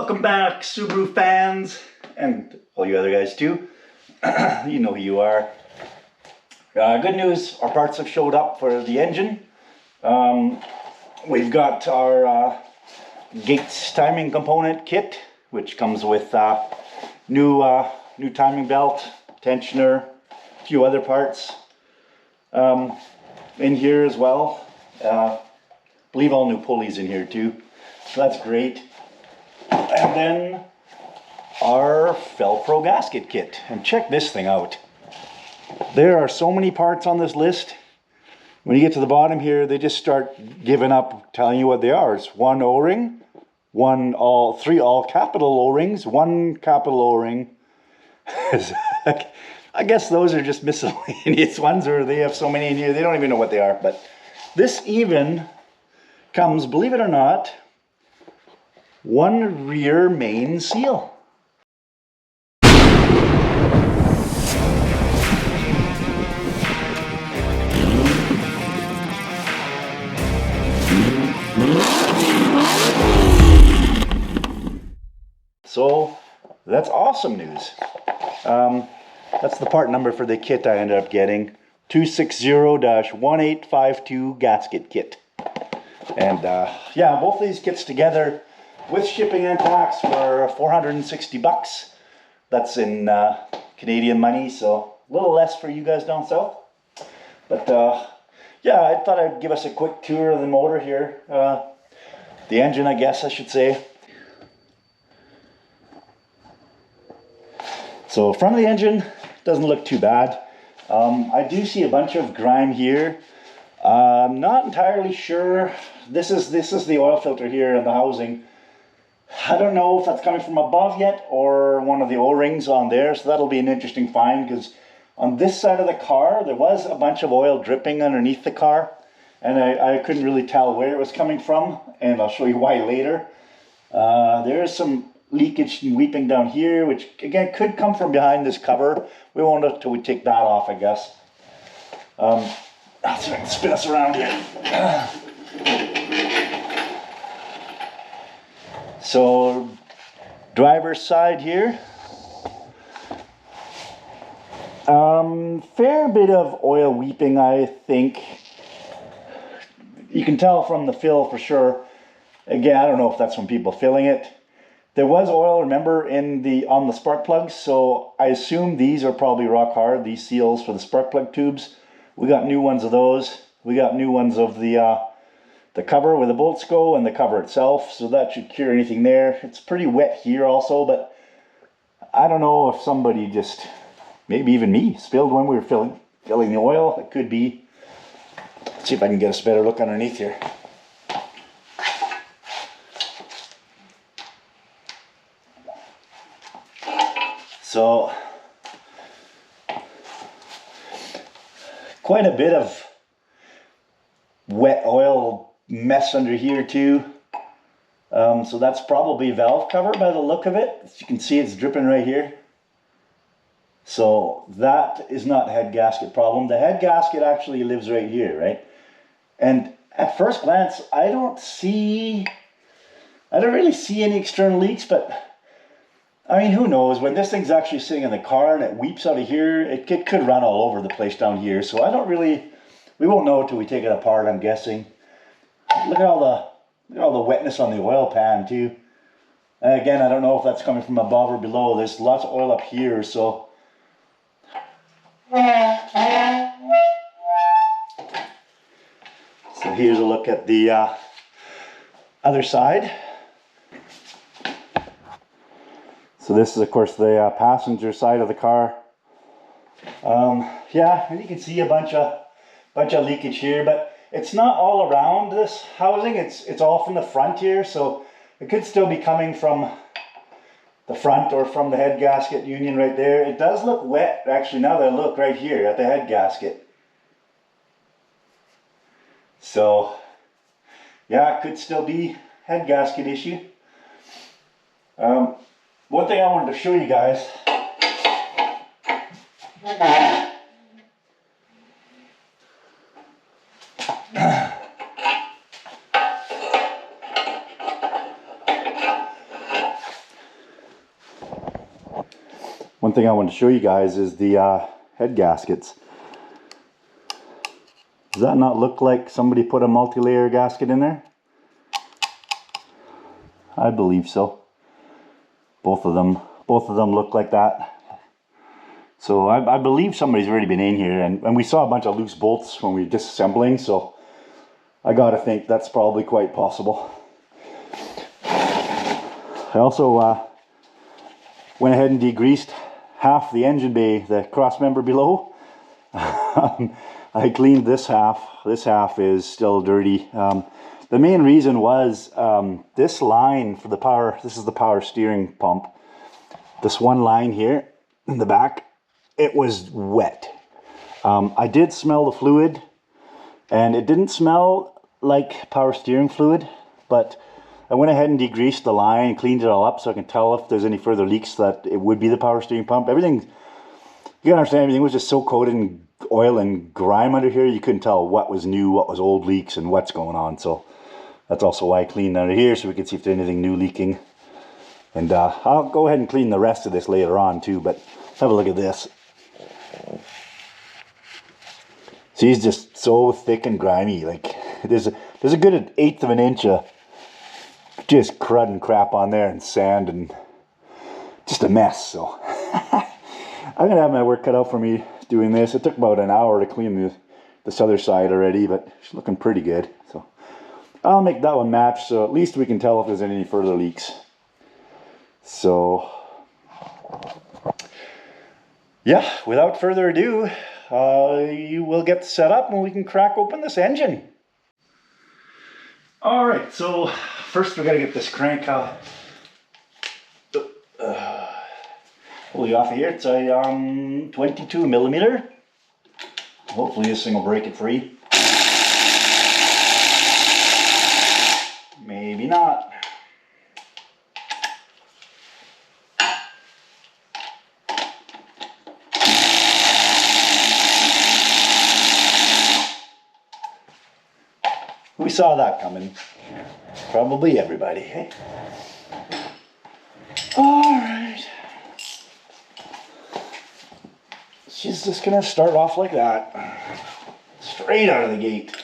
Welcome back, Subaru fans, and all you other guys too. You know who you are. Good news, our parts have showed up for the engine. We've got our Gates timing component kit, which comes with new timing belt, tensioner, a few other parts in here as well. I believe all new pulleys in here too, so that's great. And then our Felpro gasket kit. And check this thing out. There are so many parts on this list. When you get to the bottom here, they just start giving up telling you what they are. It's one O-ring, three all capital O-rings, one capital O-ring. I guess those are just miscellaneous ones, or they have so many in here, they don't even know what they are. But this even comes, believe it or not, one rear main seal. So that's awesome news. That's the part number for the kit I ended up getting. 260-1852 gasket kit. And yeah, both of these kits together with shipping and tax for 460 bucks. That's in Canadian money, so a little less for you guys down south. But yeah, I thought I'd give us a quick tour of the motor here. The engine, I guess I should say. So front of the engine doesn't look too bad. I do see a bunch of grime here. I'm not entirely sure. This is the oil filter here in the housing. I don't know if that's coming from above yet or one of the O-rings on there, so that'll be an interesting find, because on this side of the car there was a bunch of oil dripping underneath the car, and I couldn't really tell where it was coming from, and I'll show you why later. There is some leakage and weeping down here, which again could come from behind this cover. We won't know until we take that off, I guess. I'll see if I can spin us around here. So, driver's side here. Fair bit of oil weeping, I think. You can tell from the fill for sure. Again, I don't know if that's from people filling it. There was oil, remember, on the spark plugs, so I assume these are probably rock hard, these seals for the spark plug tubes. We got new ones of those. We got new ones of the cover where the bolts go and the cover itself, so that should cure anything there. It's pretty wet here also, but I don't know if somebody just, maybe even me, spilled when we were filling the oil. It could be. Let's see if I can get us a better look underneath here. So, quite a bit of wet oil mess under here too. So that's probably valve cover by the look of it. As you can see, it's dripping right here. So that is not a head gasket problem. The head gasket actually lives right here, right? And at first glance, I don't really see any external leaks, but I mean, who knows? When this thing's actually sitting in the car and it weeps out of here, it could run all over the place down here. So we won't know until we take it apart, I'm guessing. Look at all the wetness on the oil pan too. And again, I don't know if that's coming from above or below. There's lots of oil up here, so. So here's a look at the other side. So this is, of course, the passenger side of the car. Yeah, and you can see a bunch of leakage here, but it's not all around this housing. It's all from the front here, so it could still be coming from the front or from the head gasket union right there. It does look wet, actually, now that I look right here at the head gasket. So, yeah, it could still be head gasket issue. One thing I wanted to show you guys. One thing I want to show you guys is the head gaskets. Does that not look like somebody put a multi-layer gasket in there? I believe so. Both of them look like that. So I believe somebody's already been in here, and we saw a bunch of loose bolts when we were disassembling, so I gotta think that's probably quite possible. I also went ahead and degreased half the engine bay, the cross member below. I cleaned this half. This half is still dirty. The main reason was this line for the power, this is the power steering pump. This one line here in the back, it was wet. I did smell the fluid, and it didn't smell like power steering fluid, but I went ahead and degreased the line, cleaned it all up so I can tell if there's any further leaks that it would be the power steering pump. Everything, you gotta understand, everything was just so coated in oil and grime under here, you couldn't tell what was new, what was old leaks, and what's going on. So that's also why I cleaned under here, so we could see if there's anything new leaking. And I'll go ahead and clean the rest of this later on too, but let's have a look at this. See, it's just so thick and grimy. Like there's a good 1/8 of an inch of just crud and crap on there, and sand, and just a mess. So I'm gonna have my work cut out for me doing this. It took about an hour to clean this other side already, but it's looking pretty good. So I'll make that one match, so at least we can tell if there's any further leaks. So yeah, without further ado, you will get set up and we can crack open this engine. All right, so first we got to get this crank pulley off of here. It's a 22 millimeter. Hopefully this thing will break it free. Maybe not. We saw that coming. Probably everybody, hey? Alright. She's just gonna start off like that. Straight out of the gate.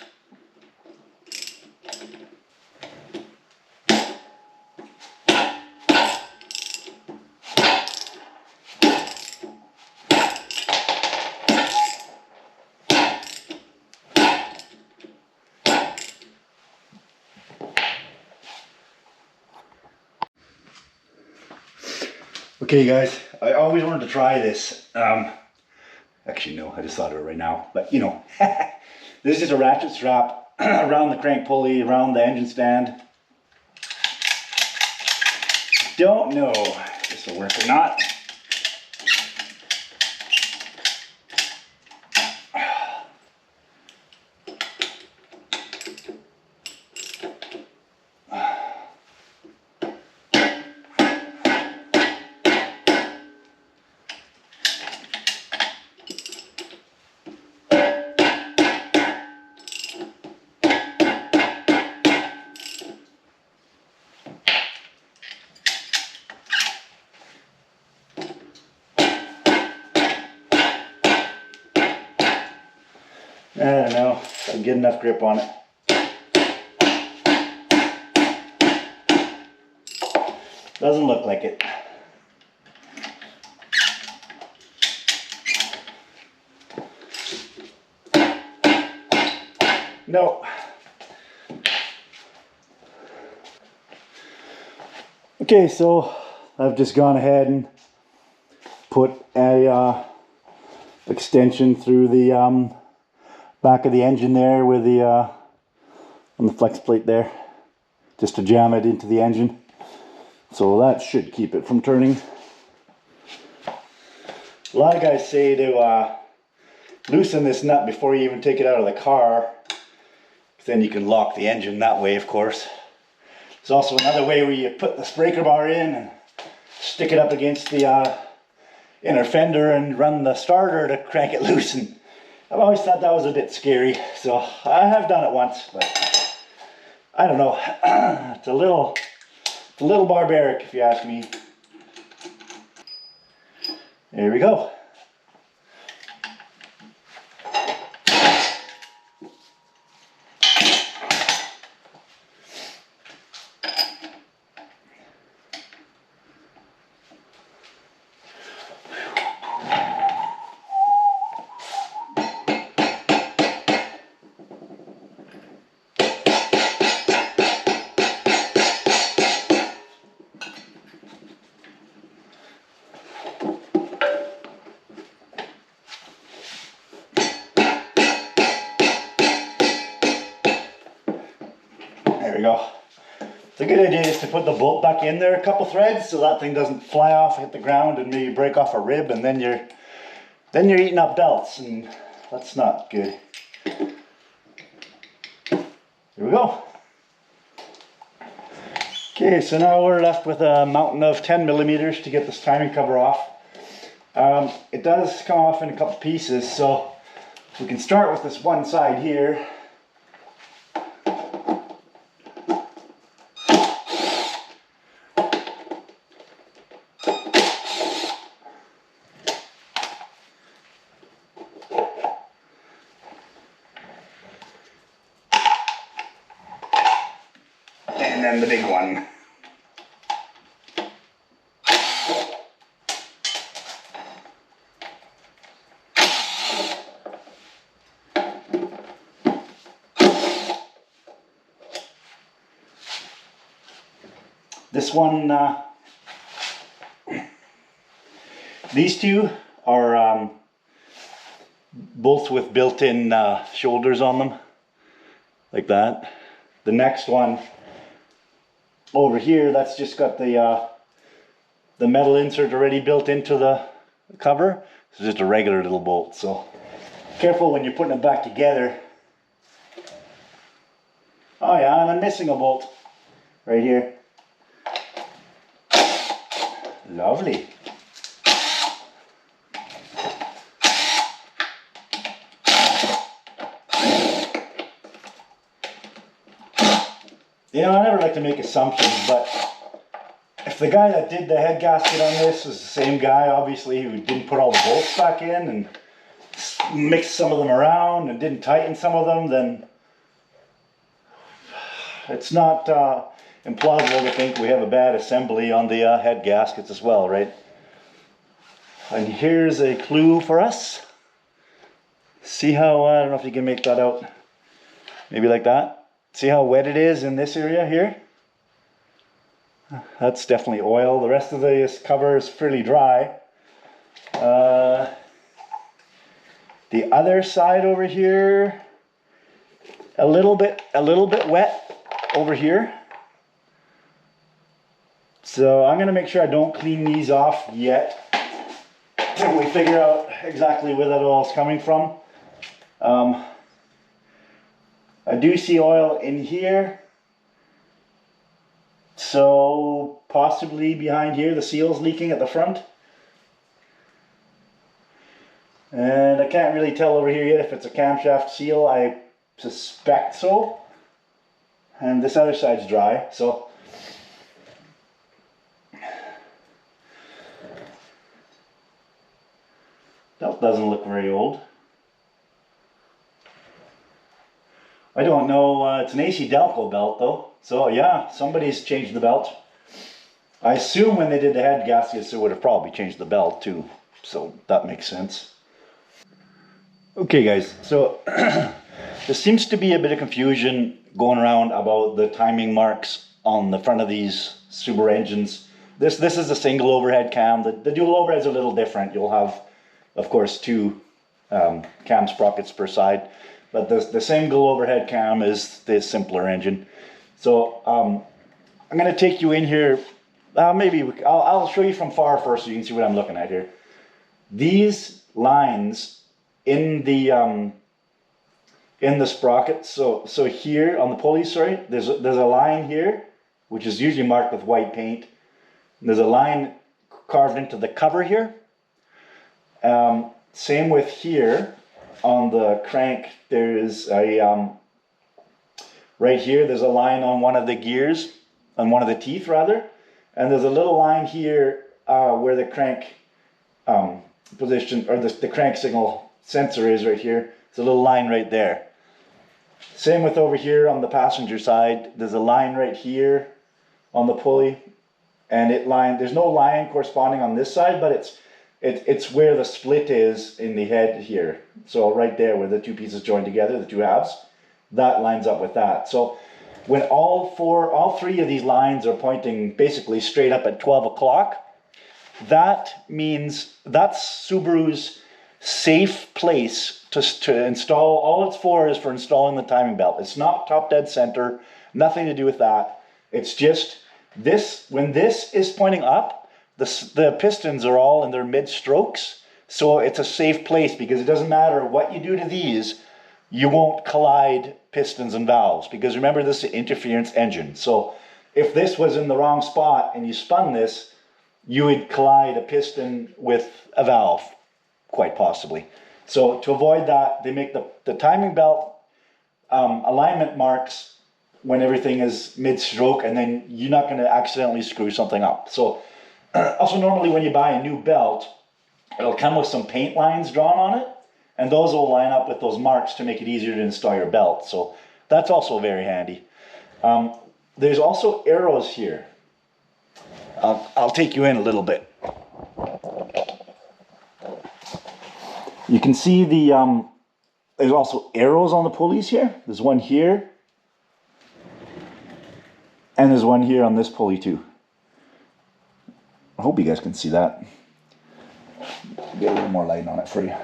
Okay guys, I always wanted to try this. Actually no, I just thought of it right now, but you know. This is just a ratchet strap around the crank pulley, around the engine stand. Don't know if this will work or not. I don't know if I can get enough grip on it. Doesn't look like it. No. Okay, so I've just gone ahead and put a extension through the back of the engine there with the on the flex plate there, just to jam it into the engine. So that should keep it from turning. A lot of guys say to loosen this nut before you even take it out of the car, then you can lock the engine that way, of course. There's also another way where you put the breaker bar in and stick it up against the inner fender and run the starter to crank it loose. And I've always thought that was a bit scary, so I have done it once, but I don't know. It's a little barbaric, if you ask me. Here we go. There we go. It's a good idea is to put the bolt back in there a couple threads so that thing doesn't fly off, hit the ground, and maybe break off a rib, and then you're eating up belts, and that's not good. Here we go. Okay, so now we're left with a mountain of 10 millimeters to get this timing cover off. It does come off in a couple pieces, so we can start with this one side here. And then the big one. This one, these two are both with built-in shoulders on them, like that. The next one over here, that's just got the metal insert already built into the cover. It's just a regular little bolt, so careful when you're putting it back together. Oh yeah, and I'm missing a bolt right here. Lovely. You know, I never like to make assumptions, but if the guy that did the head gasket on this is the same guy, obviously, who didn't put all the bolts back in and mixed some of them around and didn't tighten some of them, then it's not implausible to think we have a bad assembly on the head gaskets as well, right? And here's a clue for us. See how, I don't know if you can make that out, maybe like that. See how wet it is in this area here? That's definitely oil. The rest of this cover is fairly dry. The other side over here, a little bit wet over here. So I'm gonna make sure I don't clean these off yet until we figure out exactly where that oil is coming from. I do see oil in here, so possibly behind here the seal's leaking at the front. And I can't really tell over here yet if it's a camshaft seal. I suspect so. And this other side's dry, so that doesn't look very old. I don't know, it's an AC Delco belt though, so yeah, somebody's changed the belt. I assume when they did the head gaskets they would have probably changed the belt too, so that makes sense. Okay guys, so there seems to be a bit of confusion going around about the timing marks on the front of these Subaru engines. This is a single overhead cam. The dual overhead is a little different. You'll have, of course, two cam sprockets per side. But the single overhead cam is the simpler engine. So I'm going to take you in here. I'll show you from far first so you can see what I'm looking at here. These lines in the sprocket. So here on the pulleys, sorry, there's a line here, which is usually marked with white paint. There's a line carved into the cover here. Same with here. On the crank, there is a, right here, there's a line on one of the gears, on one of the teeth rather, and there's a little line here where the crank position, or the crank signal sensor is right here. It's a little line right there. Same with over here on the passenger side. There's a line right here on the pulley, and there's no line corresponding on this side, but it's where the split is in the head here. So right there where the two pieces join together, the two halves, that lines up with that. So when all three of these lines are pointing basically straight up at 12 o'clock, that means that's Subaru's safe place to install. All it's for is for installing the timing belt. It's not top dead center, nothing to do with that. It's just this, when this is pointing up, the pistons are all in their mid strokes, so it's a safe place because it doesn't matter what you do to these, you won't collide pistons and valves, because remember, this is an interference engine. So if this was in the wrong spot and you spun this, you would collide a piston with a valve, quite possibly. So to avoid that, they make the timing belt alignment marks when everything is mid-stroke, and then you're not going to accidentally screw something up. So also normally when you buy a new belt, it'll come with some paint lines drawn on it, and those will line up with those marks to make it easier to install your belt. So that's also very handy. There's also arrows here. I'll take you in a little bit. You can see there's also arrows on the pulleys here. There's one here, and there's one here on this pulley too. I hope you guys can see that. Get a little more light on it for you.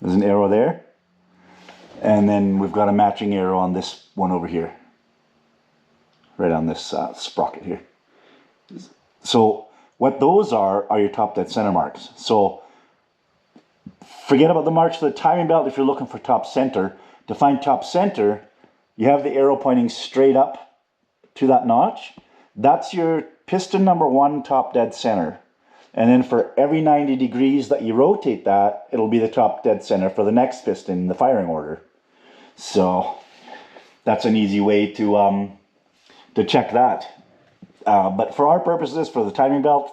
There's an arrow there, and then we've got a matching arrow on this one over here, right on this sprocket here. So what those are your top dead center marks. So forget about the marks for the timing belt if you're looking for top center. To find top center, you have the arrow pointing straight up to that notch. That's your piston number 1 top dead center. And then for every 90 degrees that you rotate that, it'll be the top dead center for the next piston in the firing order. So that's an easy way to check that. But for our purposes, for the timing belt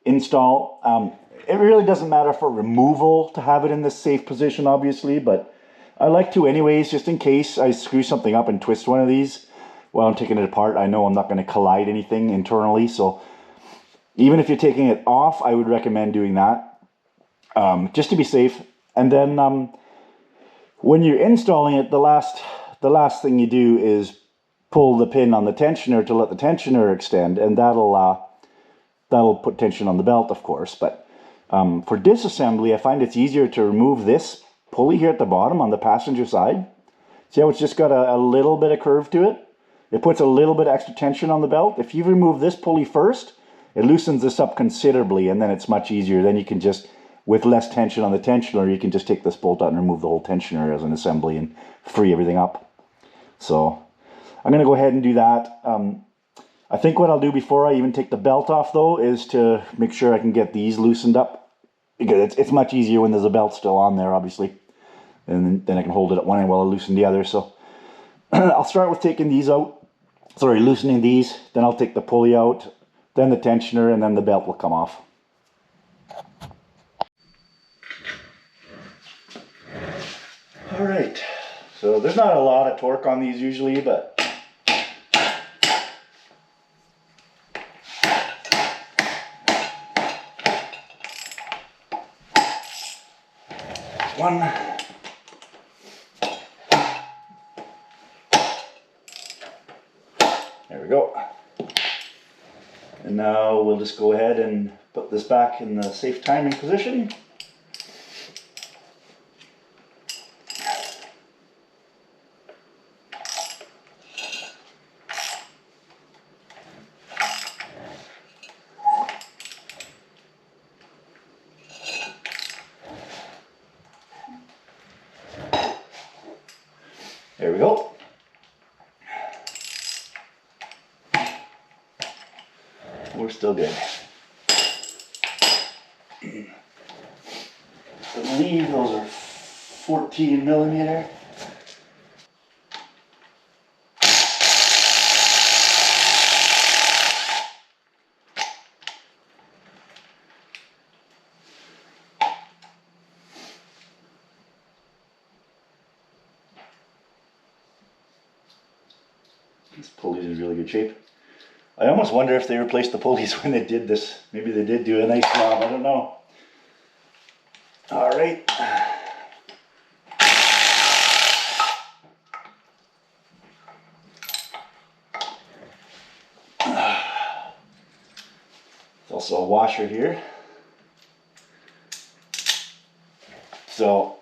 install, it really doesn't matter for removal to have it in this safe position, obviously, but I like to anyways, just in case I screw something up and twist one of these while I'm taking it apart. I know I'm not going to collide anything internally, so even if you're taking it off, I would recommend doing that, just to be safe. And then when you're installing it, the last thing you do is pull the pin on the tensioner to let the tensioner extend, and that'll put tension on the belt, of course. But for disassembly, I find it's easier to remove this pulley here at the bottom on the passenger side. See how it's just got a little bit of curve to it? It puts a little bit of extra tension on the belt. If you remove this pulley first, it loosens this up considerably, and then it's much easier. Then you can just, with less tension on the tensioner, you can just take this bolt out and remove the whole tensioner as an assembly and free everything up. So I'm going to go ahead and do that. I think what I'll do before I even take the belt off, though, is to make sure I can get these loosened up, because it's much easier when there's a belt still on there, obviously, and then I can hold it at one end while I loosen the other. So I'll start with taking these out, loosening these, then I'll take the pulley out, then the tensioner, and then the belt will come off. All right, so there's not a lot of torque on these usually, but one. There we go. And now we'll just go ahead and put this back in the safe timing position. There we go. We're still good. I believe those are 14 millimeter. This pulley's in really good shape. I almost wonder if they replaced the pulleys when they did this. Maybe they did do a nice job, I don't know. All right. There's also a washer here. So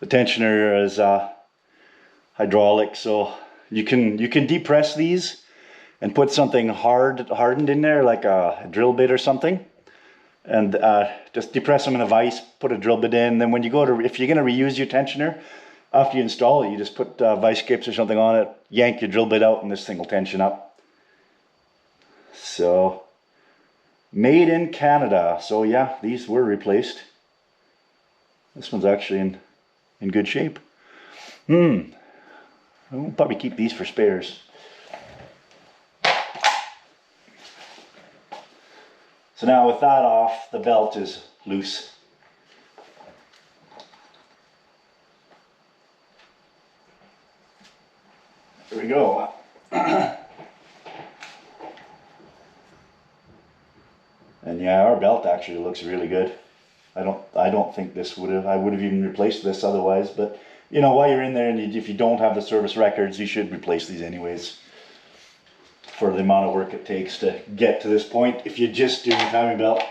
the tensioner is hydraulic, so you can depress these and put something hardened in there, like a drill bit or something, and just depress them in a vise, put a drill bit in. Then when you go to, if you're going to reuse your tensioner, after you install it, you just put vice grips or something on it, yank your drill bit out, and this thing will tension up. So, made in Canada. So yeah, these were replaced. This one's actually in good shape. We'll probably keep these for spares. So now with that off, the belt is loose. There we go. And yeah, our belt actually looks really good. I don't think this I would have even replaced this otherwise, but you know, while you're in there, and if you don't have the service records, you should replace these anyways, for the amount of work it takes to get to this point if you're just doing timing belt.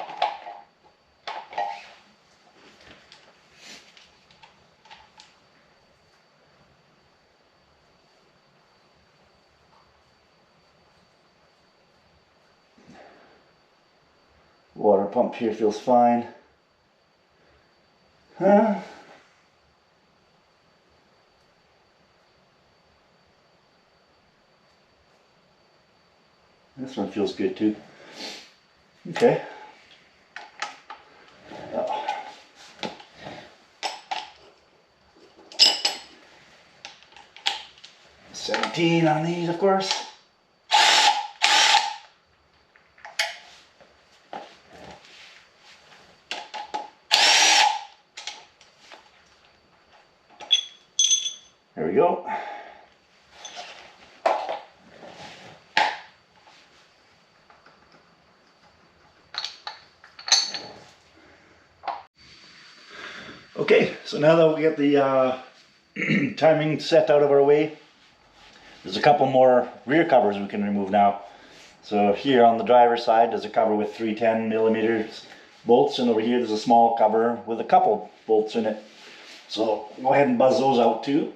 Water pump here feels fine. This one feels good too. Okay. 17 on these, of course. There we go. Okay, so now that we get the timing set out of our way, there's a couple more rear covers we can remove now. So here on the driver's side, there's a cover with 310mm bolts, and over here there's a small cover with a couple bolts in it. So go ahead and buzz those out too.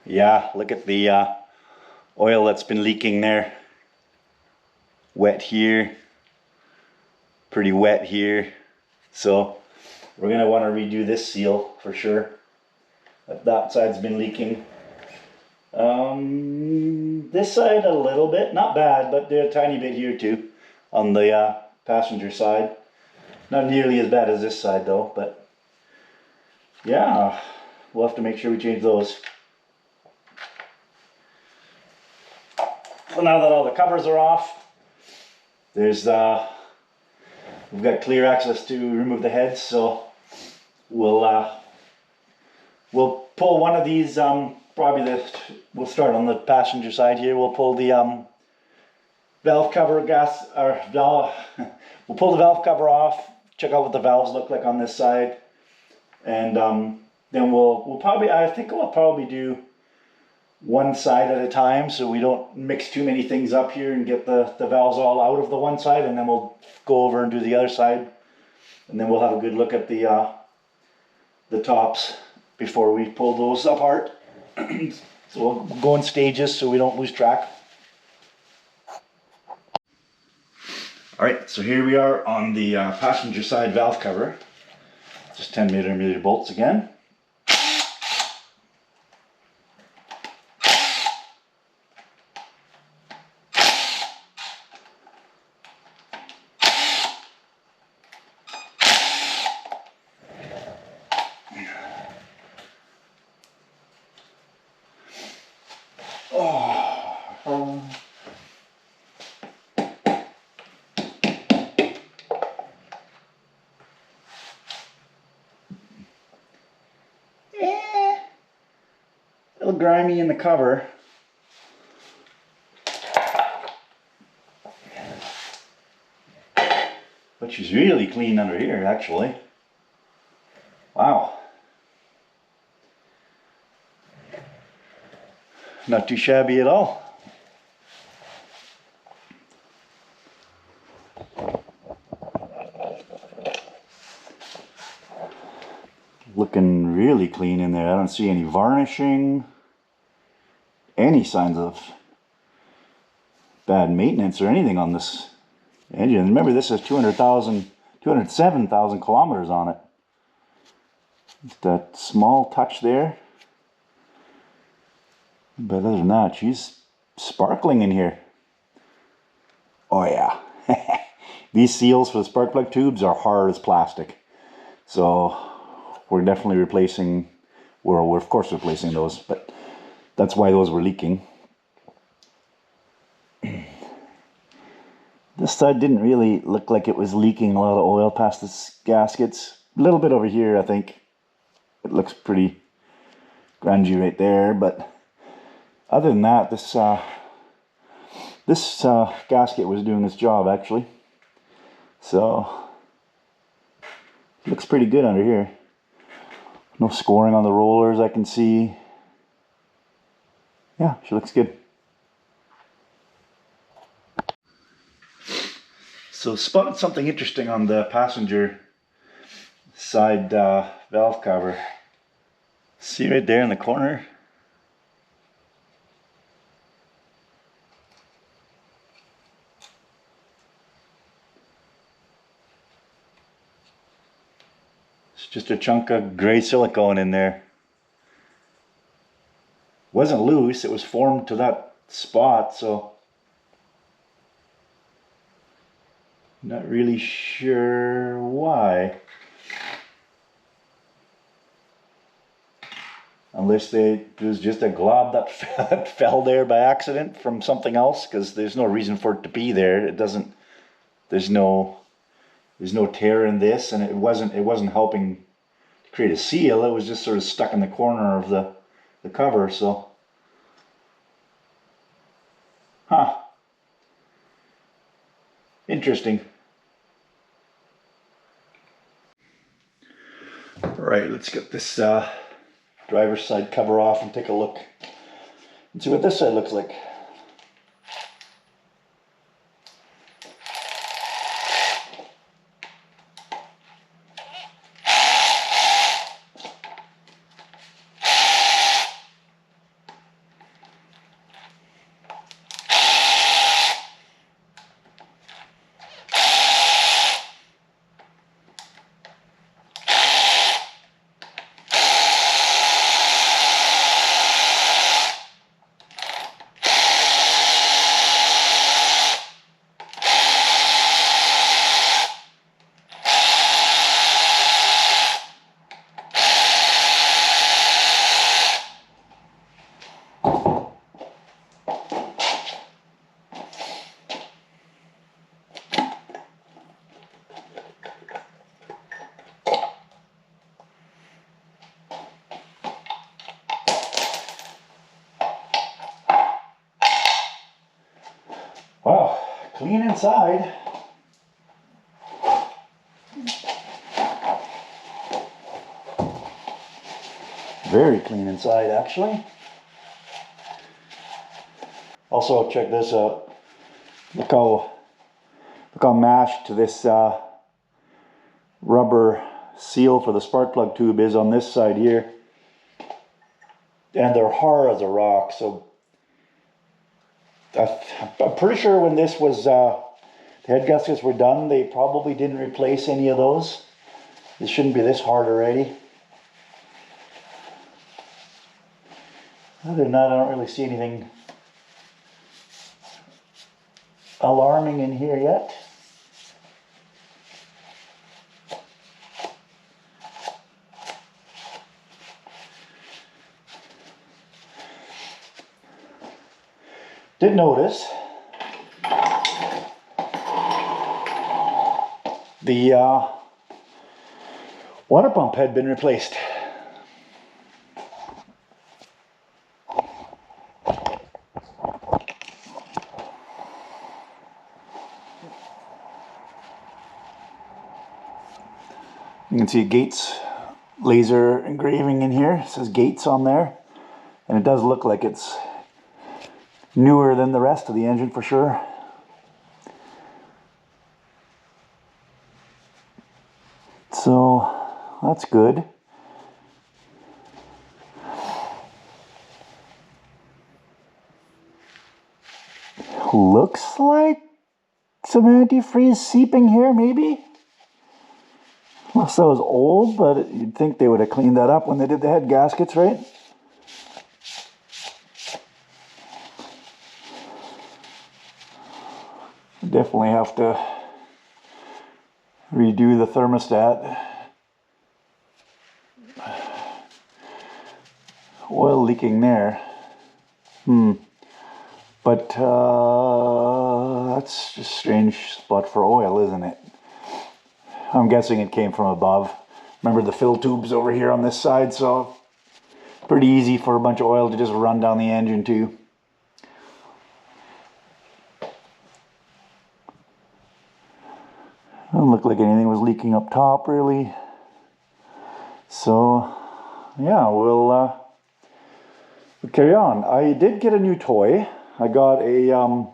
Yeah, look at the oil that's been leaking there. Wet here, pretty wet here. So we're going to want to redo this seal for sure. That side's been leaking. This side a little bit, not bad, but a tiny bit here too on the passenger side. Not nearly as bad as this side though, but yeah, we'll have to make sure we change those. So now that all the covers are off, there's we've got clear access to remove the heads, so we'll pull one of these. We'll start on the passenger side here. We'll pull the valve cover we'll pull the valve cover off. Check out what the valves look like on this side, and then we'll probably, I think we'll probably do one side at a time, so we don't mix too many things up here and get the valves all out of the one side, and then we'll go over and do the other side, and then we'll have a good look at the tops before we pull those apart. So we'll go in stages so we don't lose track. All right, so here we are on the passenger side valve cover. Just 10mm bolts again. A little grimy in the cover. But she's really clean under here, actually. Wow. Not too shabby at all. Looking really clean in there. I don't see any varnishing, any signs of bad maintenance or anything on this engine. Remember, this has 207,000 kilometers on it. Just that small touch there. But other than that, she's sparkling in here. Oh yeah. These seals for the spark plug tubes are hard as plastic. So we're definitely replacing, we're of course replacing those, but that's why those were leaking. This side didn't really look like it was leaking a lot of oil past the gaskets. A little bit over here, I think. It looks pretty grungy right there, but other than that, this gasket was doing its job actually. So it looks pretty good under here. No scoring on the rollers I can see. Yeah, she looks good. So spotted something interesting on the passenger side valve cover. See right there in the corner? It's just a chunk of gray silicone in there. Wasn't loose, it was formed to that spot, so not really sure why. Unless it was just a glob that fell there by accident from something else, because there's no reason for it to be there. It doesn't. There's no tear in this, and it wasn't helping to create a seal. It was just sort of stuck in the corner of the cover. So, interesting. All right, let's get this driver's side cover off and take a look and see what this side looks like. Wow, clean inside. Very clean inside, actually. Also, check this out. Look how mashed this rubber seal for the spark plug tube is on this side here. and they're hard as a rock. So I'm pretty sure when this was the head gaskets were done, they probably didn't replace any of those. This shouldn't be this hard already. Other than that, I don't really see anything alarming in here yet. Did notice the water pump had been replaced. You can see Gates laser engraving in here. It says Gates on there, and it does look like it's newer than the rest of the engine for sure. So that's good. Looks like some antifreeze seeping here, maybe. Unless that was old, but you'd think they would have cleaned that up when they did the head gaskets, right? Definitely have to redo the thermostat. Oil leaking there. But that's just a strange spot for oil, isn't it? I'm guessing it came from above. Remember the fill tubes over here on this side, so pretty easy for a bunch of oil to just run down the engine too. Doesn't look like anything was leaking up top really. So yeah, we'll carry on. I did get a new toy. I got a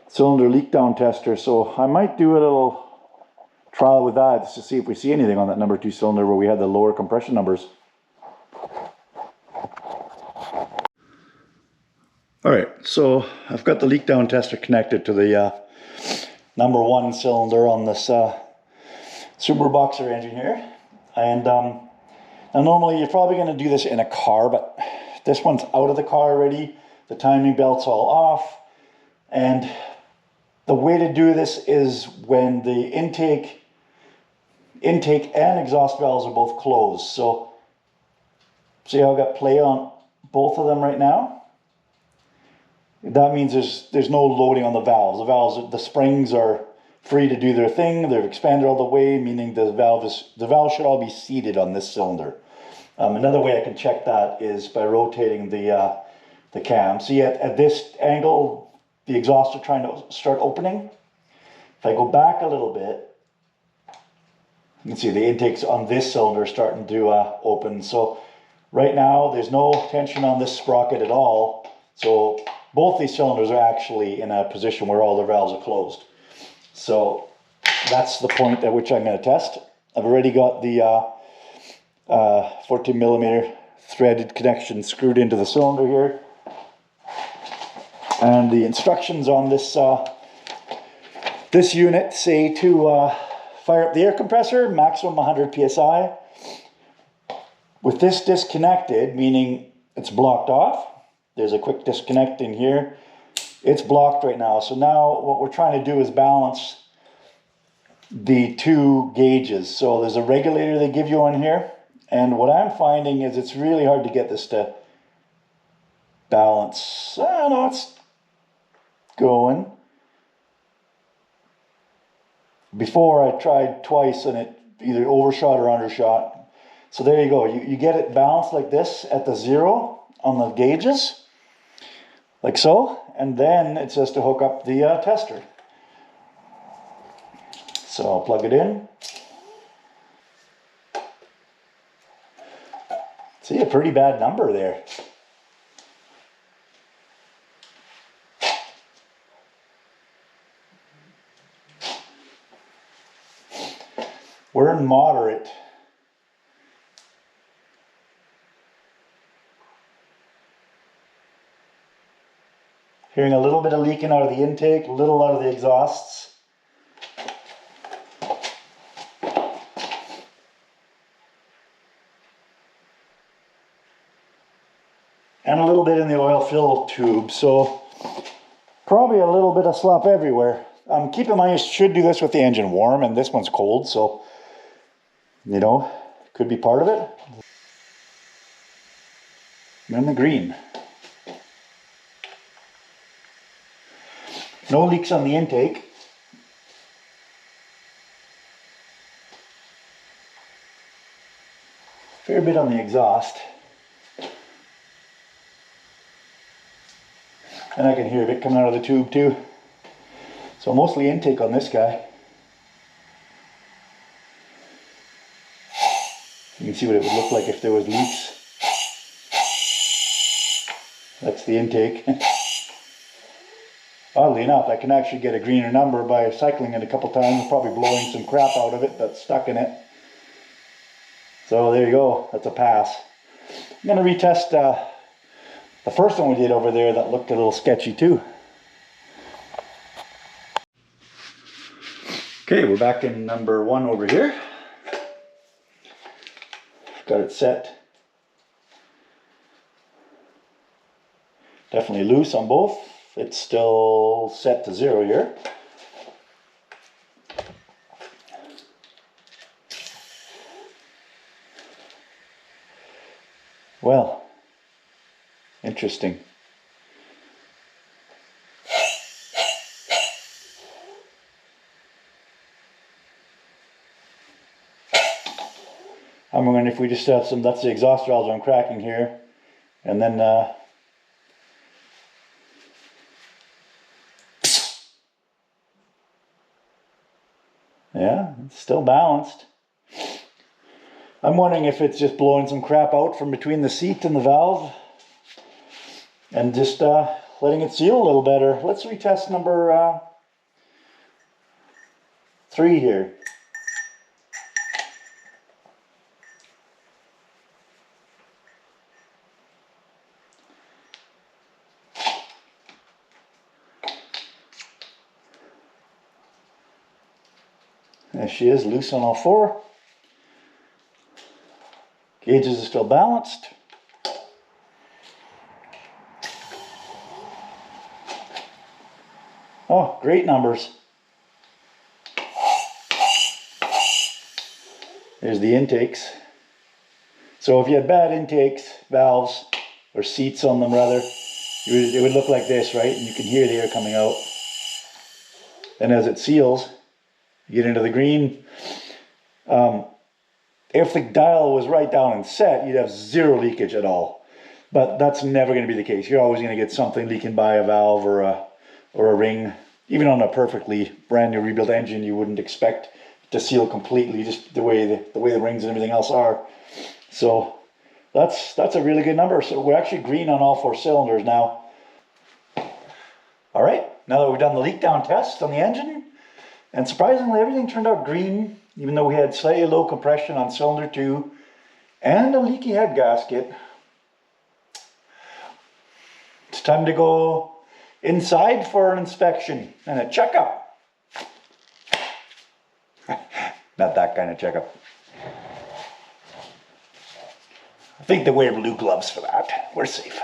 cylinder leak down tester, so I might do a little trial with that just to see if we see anything on that number 2 cylinder where we had the lower compression numbers. Alright, so I've got the leak down tester connected to the number 1 cylinder on this Subaru Boxer engine here. And now normally you're probably going to do this in a car, but this one's out of the car already. The timing belt's all off. And the way to do this is when the intake and exhaust valves are both closed. So see how I've got play on both of them right now? That means there's no loading on the valves. The springs are free to do their thing. They're expanded all the way, meaning the valve should all be seated on this cylinder. Another way I can check that is by rotating the cam. See, at this angle, the exhaust are trying to start opening. If I go back a little bit, you can see the intakes on this cylinder starting to open. So right now there's no tension on this sprocket at all. So both these cylinders are actually in a position where all the valves are closed. So that's the point at which I'm going to test. I've already got the 14 millimeter threaded connection screwed into the cylinder here. And the instructions on this this unit say to fire up the air compressor, maximum 100 psi. With this disconnected, meaning it's blocked off, there's a quick disconnect in here. It's blocked right now. So now what we're trying to do is balance the 2 gauges. So there's a regulator they give you on here. And what I'm finding is it's really hard to get this to balance. I don't know, it's going. Before I tried twice and it either overshot or undershot. So there you go. You get it balanced like this at the 0 on the gauges. Like so. And then it says to hook up the tester. So I'll plug it in. See, a pretty bad number there. We're in moderate. Hearing a little bit of leaking out of the intake, a little out of the exhausts. And a little bit in the oil fill tube, so probably a little bit of slop everywhere. Keep in mind, you should do this with the engine warm, and this one's cold, so, you know, could be part of it. And the green. No leaks on the intake. Fair bit on the exhaust. And I can hear a bit coming out of the tube too. So mostly intake on this guy. You can see what it would look like if there was leaks. That's the intake. Oddly enough, I can actually get a greener number by cycling it a couple times, probably blowing some crap out of it that's stuck in it. So there you go, that's a pass. I'm going to retest the first one we did over there that looked a little sketchy too. Okay, we're back in number 1 over here. Got it set. Definitely loose on both. It's still set to 0 here. Well, interesting. I'm wondering if we just have some, that's the exhaust valves I'm cracking here. And then yeah, it's still balanced. I'm wondering if it's just blowing some crap out from between the seat and the valve and just letting it seal a little better. Let's retest number 3 here. There she is, loose on all 4. Gauges are still balanced. Oh, great numbers. There's the intakes. So if you had bad intakes, valves, or seats on them rather, it would look like this, right? And you can hear the air coming out. And as it seals, you get into the green. If the dial was right down and set, you'd have 0 leakage at all. But that's never going to be the case. You're always going to get something leaking by a valve or a ring. Even on a perfectly brand new rebuilt engine, you wouldn't expect to seal completely, just the way the rings and everything else are. So that's a really good number. So we're actually green on all 4 cylinders now. All right, now that we've done the leak down test on the engine, and surprisingly everything turned out green, even though we had slightly low compression on cylinder 2 and a leaky head gasket. It's time to go inside for an inspection and a checkup. Not that kind of checkup. I think they wear blue gloves for that. We're safe.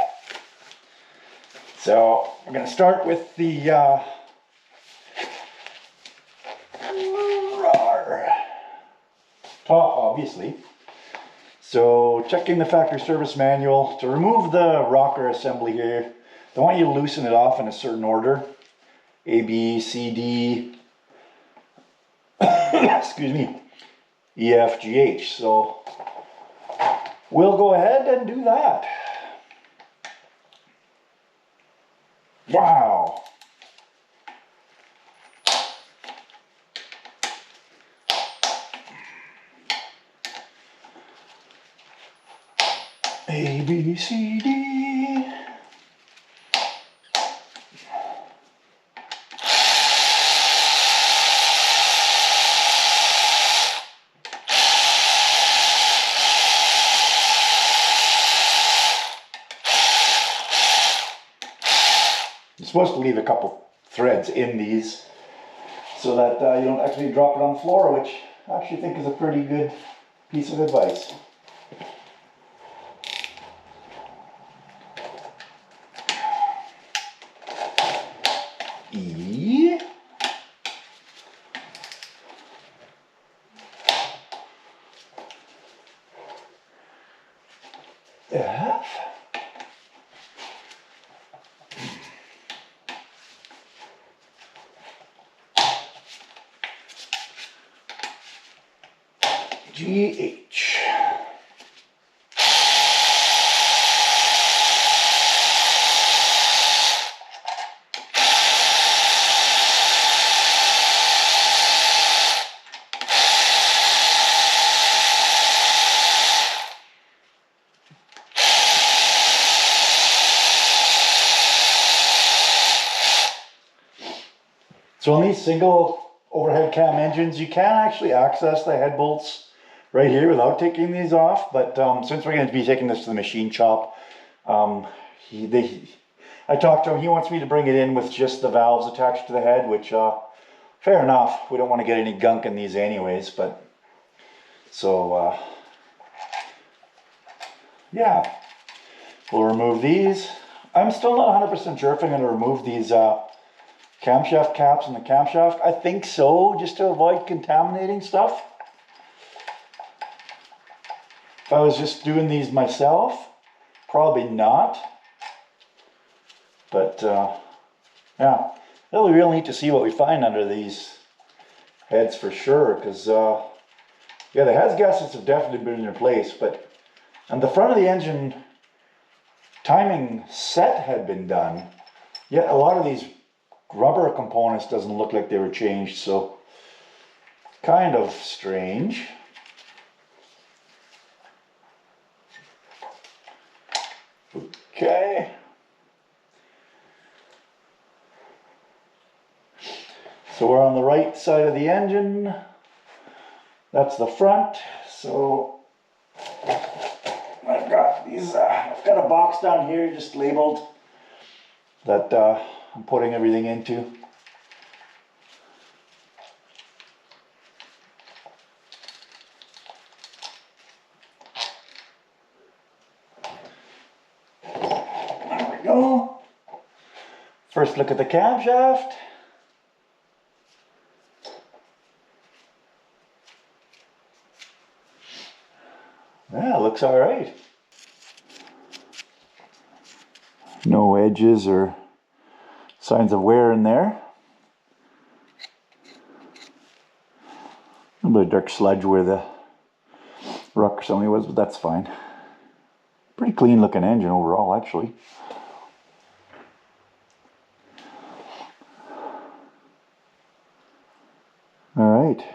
So we're going to start with the top, obviously. So checking the factory service manual. To remove the rocker assembly here, they want you to loosen it off in a certain order. A, B, C, D, excuse me, E, F, G, H. So we'll go ahead and do that. Wow. A, B, C, D. supposed to leave a couple threads in these so that you don't actually drop it on the floor, which I actually think is a pretty good piece of advice. E. F. GH. So on these single overhead cam engines, you can actually access the head bolts right here without taking these off, but since we're going to be taking this to the machine shop, I talked to him, he wants me to bring it in with just the valves attached to the head, which fair enough, we don't want to get any gunk in these anyways, but so yeah, we'll remove these. I'm still not 100% sure if I'm going to remove these camshaft caps and the camshaft. I think so, just to avoid contaminating stuff. If I was just doing these myself, probably not. But yeah, it'll be real neat to see what we find under these heads for sure, because yeah, the head gaskets have definitely been in their place, but on the front of the engine, timing set had been done, yet a lot of these rubber components doesn't look like they were changed, so kind of strange. Okay. So we're on the right side of the engine. That's the front. So I've got these, I've got a box down here just labeled that I'm putting everything into. There we go. First look at the camshaft. Yeah, looks all right. No edges or signs of wear in there. A little bit of dark sludge where the ruck or something was, but that's fine. Pretty clean looking engine overall, actually. All right.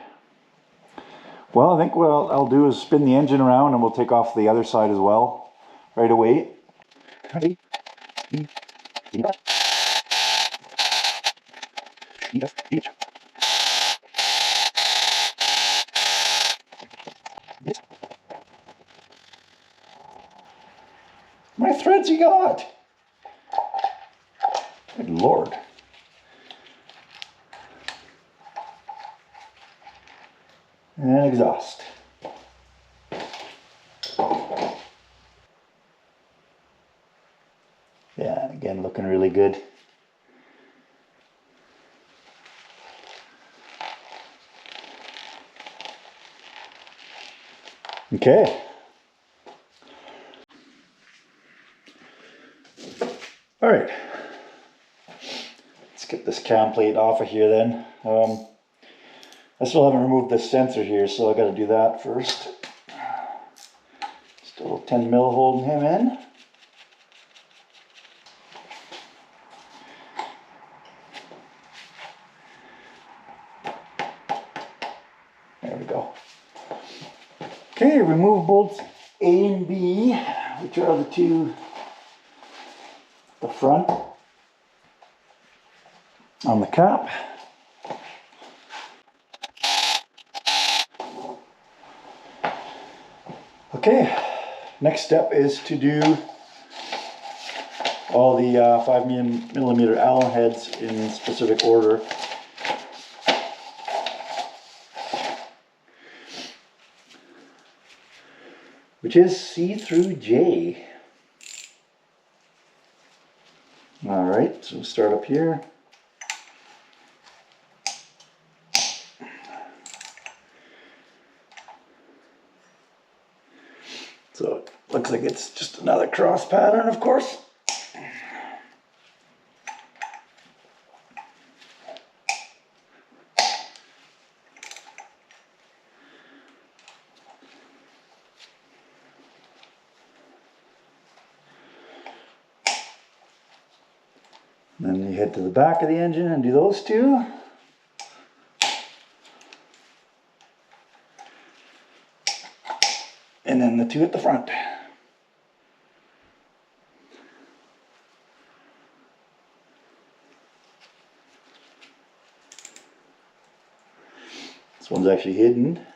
Well, I think what I'll do is spin the engine around and we'll take off the other side as well right away. My threads you got! Good Lord. And exhaust. Yeah, again, looking really good. Okay. All right. Let's get this cam plate off of here then. I still haven't removed this sensor here, so I got to do that first. Still 10 mil holding him in. There we go. Okay, remove bolts A and B, which are the two at the front on the cap. Okay, next step is to do all the 5mm Allen heads in specific order. Which is C through J. Alright, so we'll start up here. So it looks like it's just another cross pattern, of course. Then you head to the back of the engine and do those two. And then the two at the front. This one's actually hidden.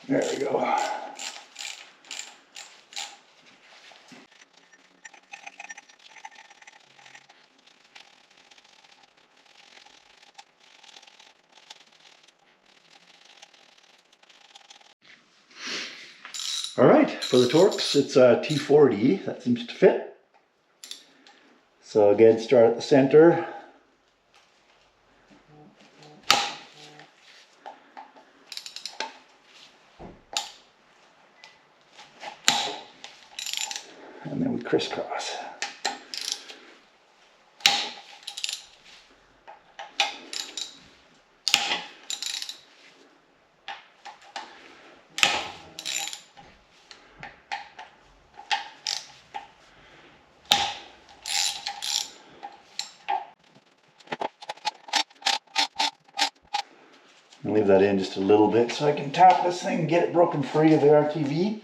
There we go. All right, for the Torx, it's a T40. That seems to fit. So again, start at the center. And then we crisscross. I'll leave that in just a little bit so I can tap this thing and get it broken free of the RTV.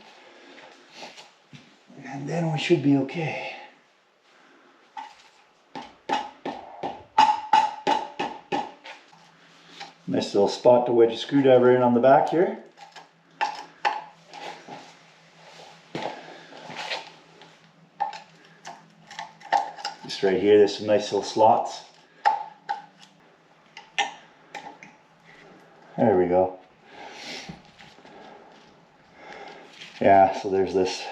And then we should be okay. Nice little spot to wedge a screwdriver in on the back here. Just right here, there's some nice little slots. There we go. Yeah, so there's this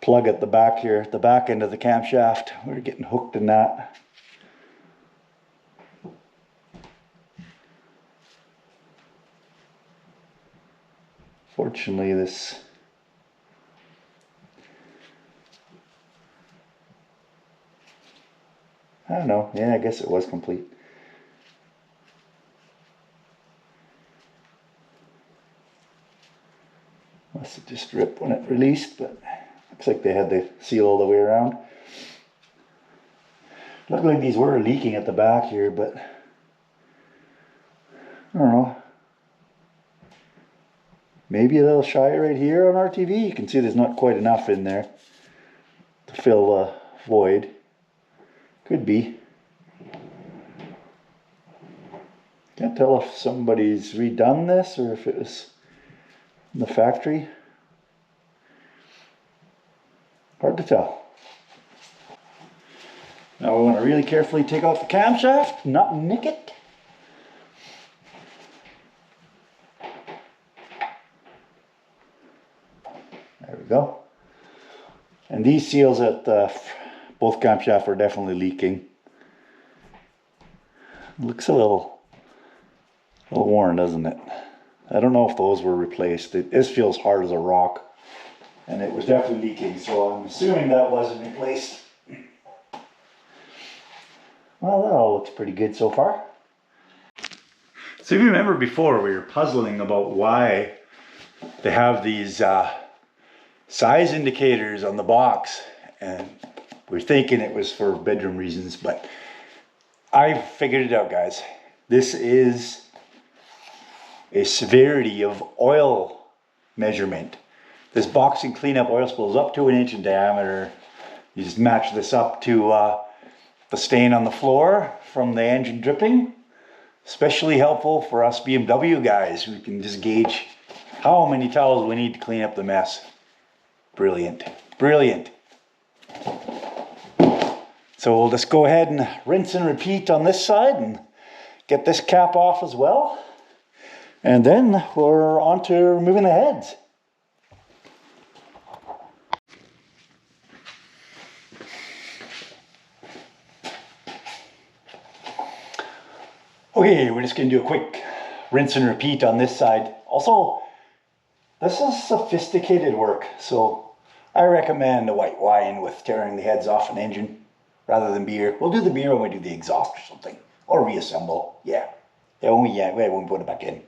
plug at the back here, at the back end of the camshaft. We're getting hooked in that. Fortunately, this I don't know. Yeah, I guess it was complete. Must have just ripped when it released, but looks like they had the seal all the way around. Looked like these were leaking at the back here, but I don't know. Maybe a little shy right here on RTV. You can see there's not quite enough in there to fill the void. Could be. Can't tell if somebody's redone this or if it was in the factory. Hard to tell. Now we want to really carefully take off the camshaft, not nick it. There we go. And these seals at both camshafts are definitely leaking. Looks a little worn, doesn't it? I don't know if those were replaced. This feels hard as a rock. And it was definitely leaking, so I'm assuming that wasn't replaced. Well, that all looks pretty good so far. So if you remember before, we were puzzling about why they have these size indicators on the box. And we're thinking it was for bedroom reasons, but I figured it out, guys. This is a severity of oil measurement. This box can clean up oil spills up to 1 inch in diameter. You just match this up to the stain on the floor from the engine dripping. Especially helpful for us BMW guys. We can just gauge how many towels we need to clean up the mess. Brilliant, brilliant. So we'll just go ahead and rinse and repeat on this side and get this cap off as well. And then we're on to removing the heads. Okay, we're just going to do a quick rinse and repeat on this side. Also, this is sophisticated work, so I recommend a white wine with tearing the heads off an engine rather than beer. We'll do the beer when we do the exhaust or something, or reassemble. Yeah, when we put it back in.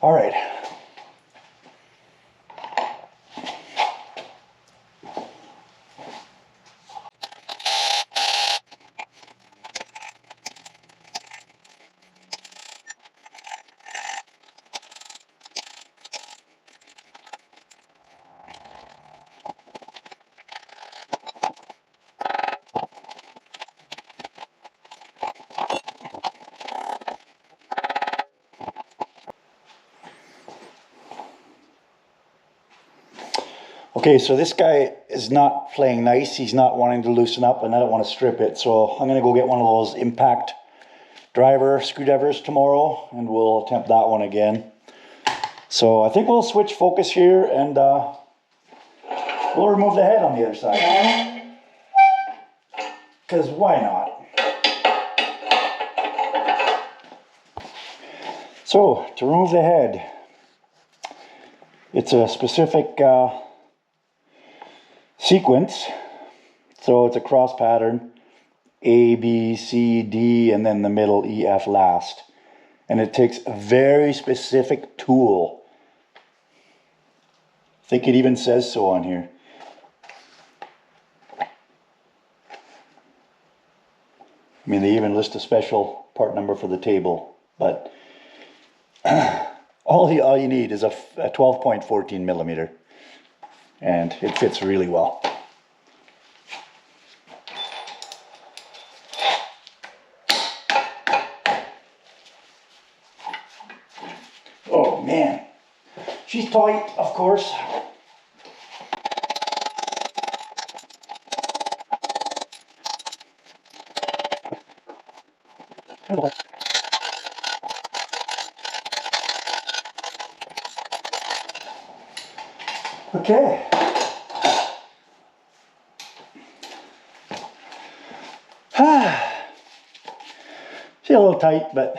All right. Okay, so this guy is not playing nice. He's not wanting to loosen up, and I don't want to strip it. So I'm going to go get one of those impact driver screwdrivers tomorrow, and we'll attempt that one again. So I think we'll switch focus here, and we'll remove the head on the other side. Because why not? So to remove the head, it's a specific sequence. So it's a cross pattern, A, B, C, D, and then the middle E, F last. And it takes a very specific tool. I think it even says so on here. I mean, they even list a special part number for the table, but all you need is a 12.14 millimeter, and it fits really well. Oh man, she's tight, of course. Okay. She's a little tight, but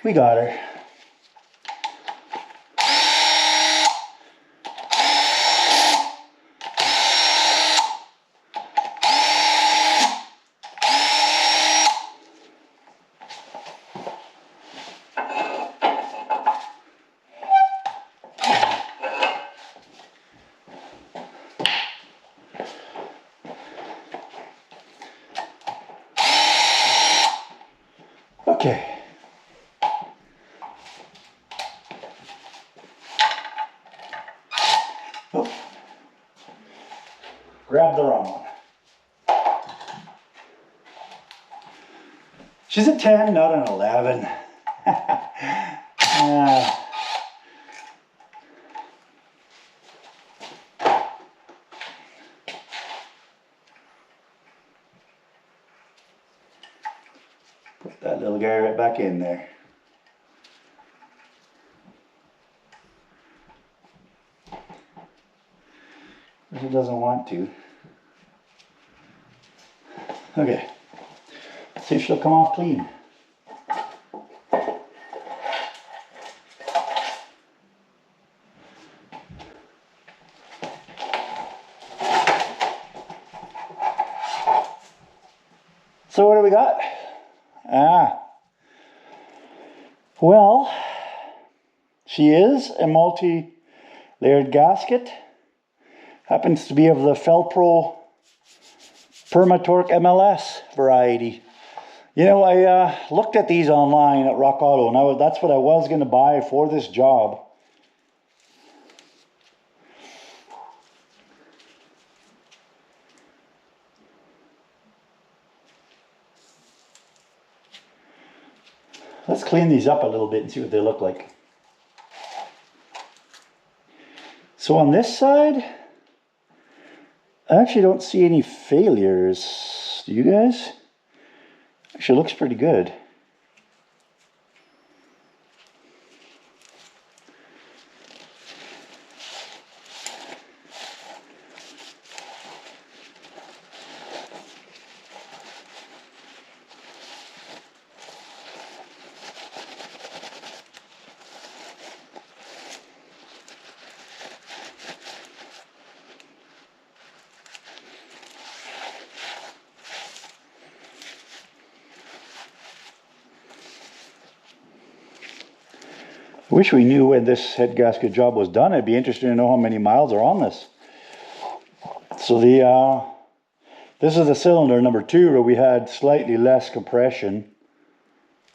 we got her. Okay. Oh. Grab the wrong one. She's a 10, not an 11. Put that little guy right back in there. But it doesn't want to. Okay. See if she'll come off clean. So what do we got? Well, she is a multi-layered gasket. Happens to be of the Felpro Permatorque MLS variety. You know, I looked at these online at Rock Auto, and that's what I was going to buy for this job. Let's clean these up a little bit and see what they look like. So on this side, I actually don't see any failures. Do you guys? Actually looks pretty good. I wish we knew when this head gasket job was done. I'd be interested to know how many miles are on this. So this is the cylinder number 2 where we had slightly less compression.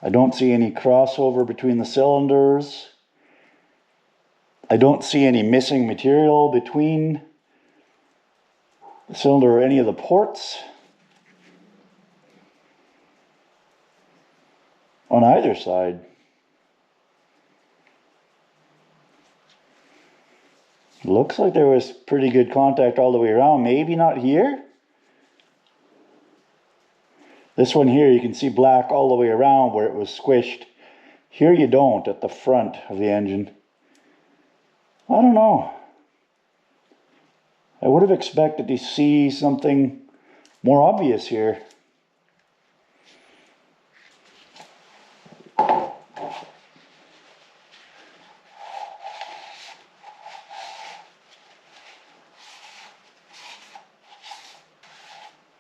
I don't see any crossover between the cylinders. I don't see any missing material between the cylinder or any of the ports on either side. Looks like there was pretty good contact all the way around. Maybe not here. This one here, you can see black all the way around where it was squished. Here you don't at the front of the engine. I don't know. I would have expected to see something more obvious here.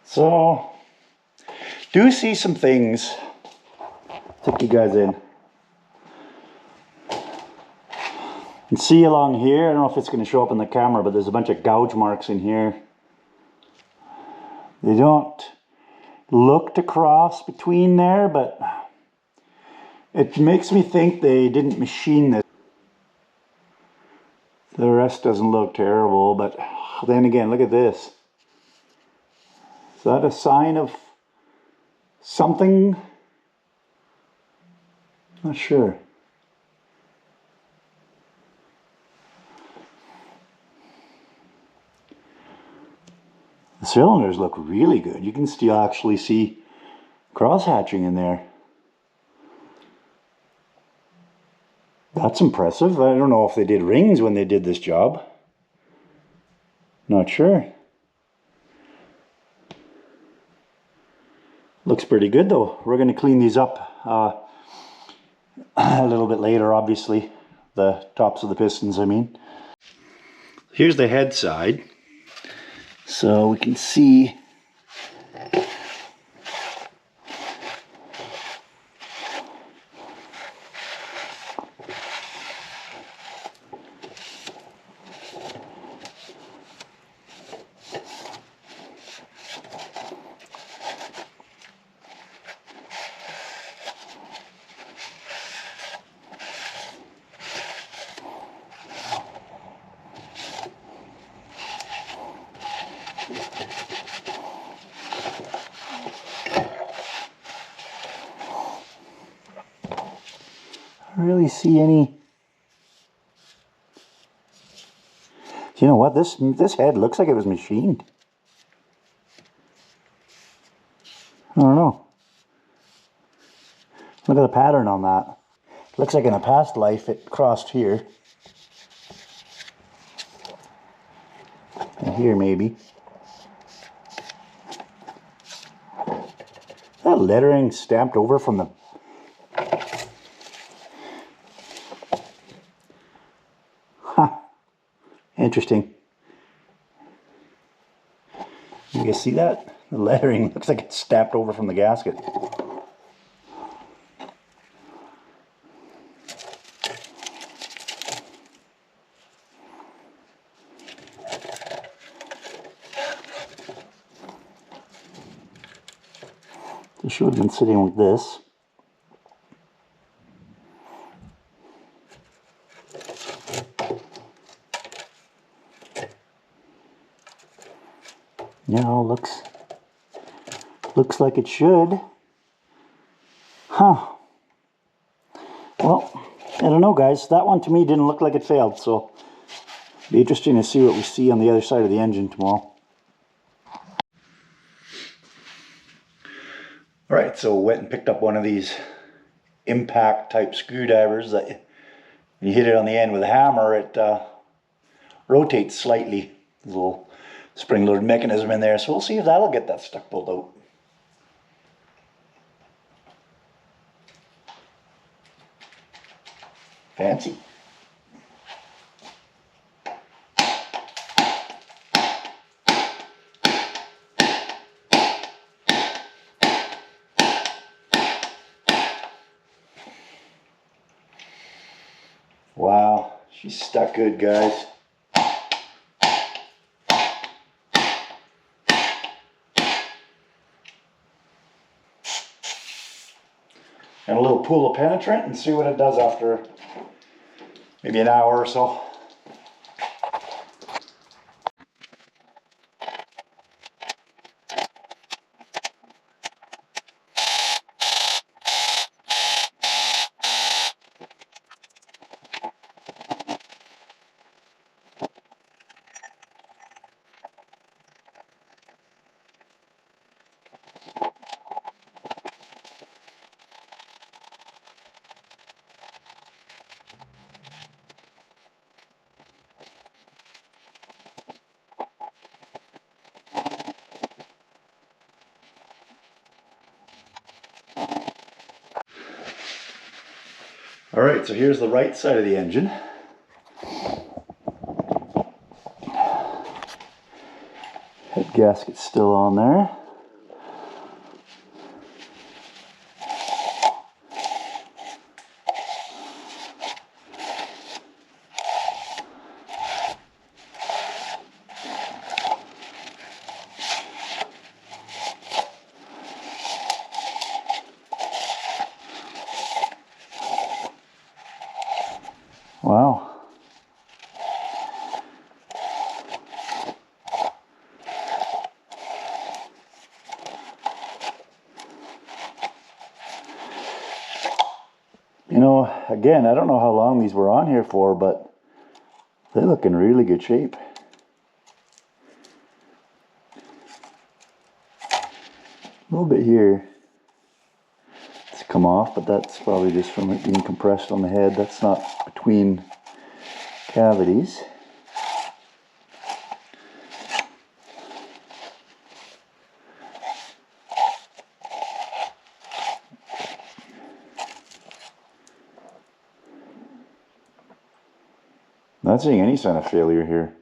So, do see some things. Take you guys in. And see along here, I don't know if it's going to show up in the camera, but there's a bunch of gouge marks in here. They don't look to cross between there, but it makes me think they didn't machine this. The rest doesn't look terrible, but then again, look at this. Is that a sign of something? Not sure. The cylinders look really good. You can still actually see cross hatching in there. That's impressive. I don't know if they did rings when they did this job. Not sure. Looks pretty good though. We're going to clean these up a little bit later, obviously. The tops of the pistons, I mean. Here's the head side. So we can see really see any. You know what? This head looks like it was machined. I don't know. Look at the pattern on that. Looks like in a past life it crossed here. And here maybe. That lettering stamped over from the. Interesting. You guys see that? The lettering looks like it's stamped over from the gasket. This should have been sitting like this. Yeah, looks like it should. Huh. Well, I don't know, guys. That one to me didn't look like it failed, so it'll be interesting to see what we see on the other side of the engine tomorrow. Alright, so went and picked up one of these impact type screwdrivers that when you hit it on the end with a hammer, it rotates slightly. There's a little spring-loaded mechanism in there, so we'll see if that'll get that stuck pulled out. Fancy. Wow, she's stuck good, guys. And a little pool of penetrant and see what it does after maybe an hour or so. Alright, so here's the right side of the engine. Head gasket's still on there. Wow. You know, again, I don't know how long these were on here for, but they look in really good shape. A little bit here. It's come off, but that's probably just from it being compressed on the head. That's not between cavities. Not seeing any sign of failure here.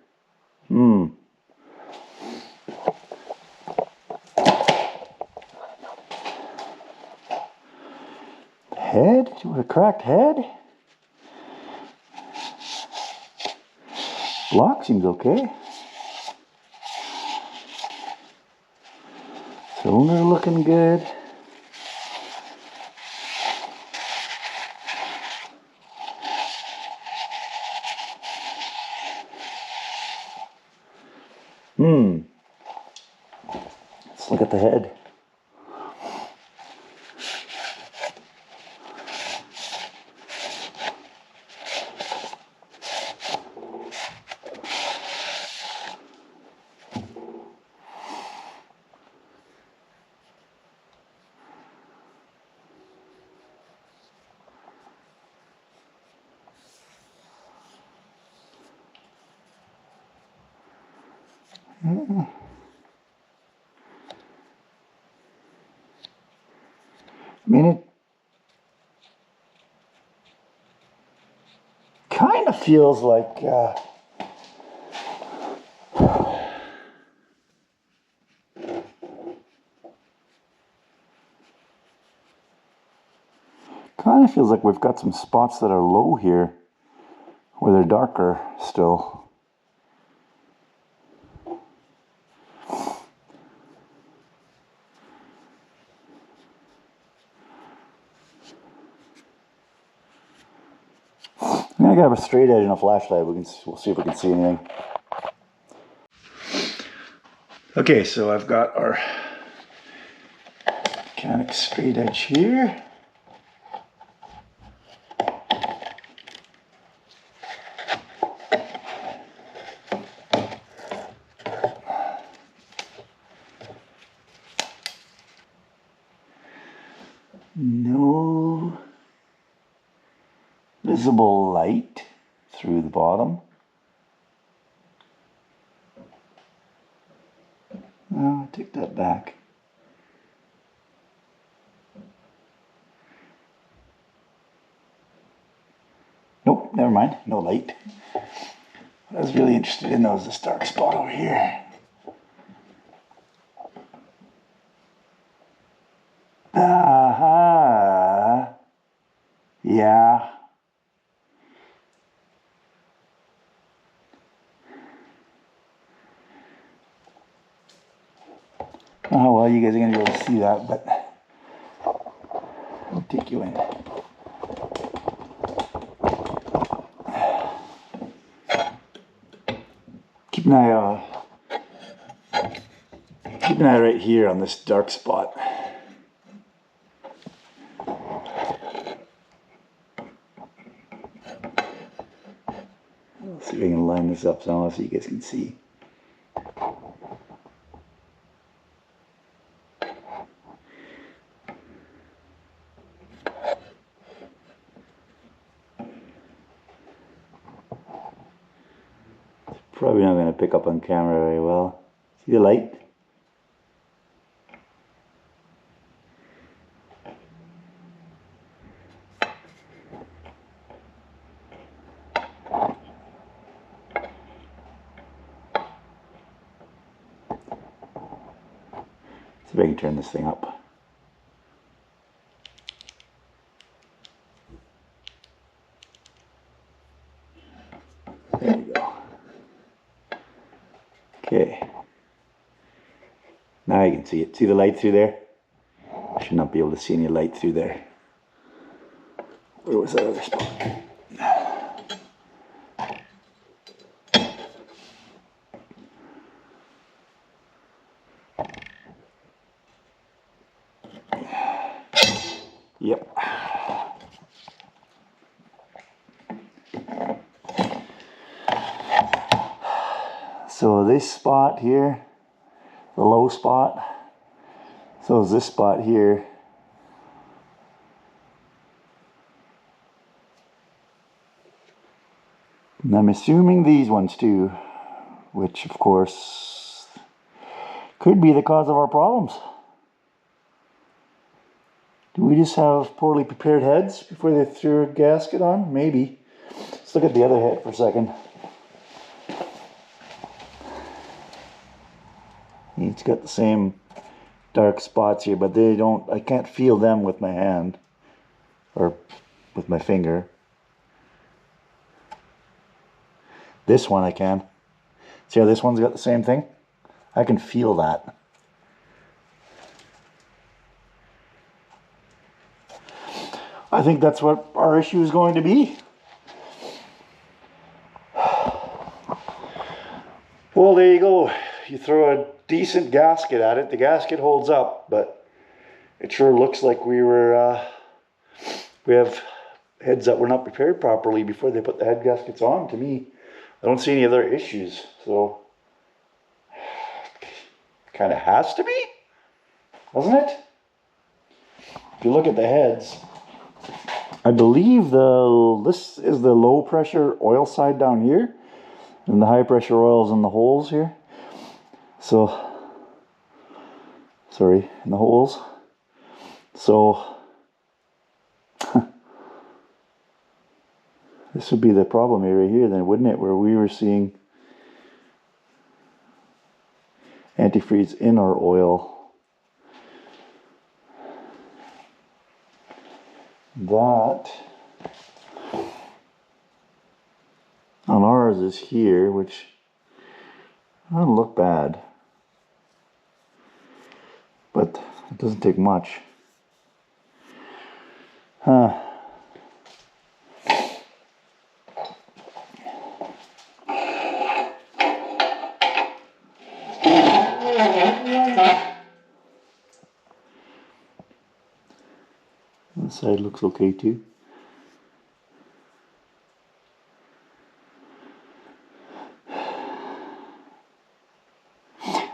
Head? With a cracked head? Block seems okay. Cylinder looking good. Let's look at the head. I mean, it kind of feels like we've got some spots that are low here where they're darker still. I'm gonna grab a straight edge and a flashlight. We'll see if we can see anything. Okay, so I've got our mechanic straight edge here. visible light through the bottom. Oh, take that back. Nope, never mind, no light. What I was really interested in was this dark spot over here. Aha! Yeah. Oh well, you guys are gonna be able to see that, but I'll take you in. Keep an eye right here on this dark spot. Let's see if I can line this up somehow so you guys can see. Probably not going to pick up on camera very well. See the light? See if I can turn this thing up. There we go. Okay. Now you can see it. See the light through there? I should not be able to see any light through there. Where was that other spot? Yep. So this spot here, the low spot, so is this spot here. And I'm assuming these ones too, which of course could be the cause of our problems. Do we just have poorly prepared heads before they threw a gasket on? Maybe. Let's look at the other head for a second. It's got the same dark spots here, but they don't, I can't feel them with my hand or with my finger. This one I can. See how this one's got the same thing? I can feel that. I think that's what our issue is going to be. Well, there you go. You throw a decent gasket at it. The gasket holds up, but it sure looks like we have heads that were not prepared properly before they put the head gaskets on. To me, I don't see any other issues. So, kind of has to be, doesn't it? If you look at the heads, I believe this is the low pressure oil side down here, and the high pressure oil's in the holes here. So, sorry, in the holes. So, this would be the problem area here then, wouldn't it? Where we were seeing antifreeze in our oil. That on ours is here, which doesn't look bad, but it doesn't take much. This side looks okay too.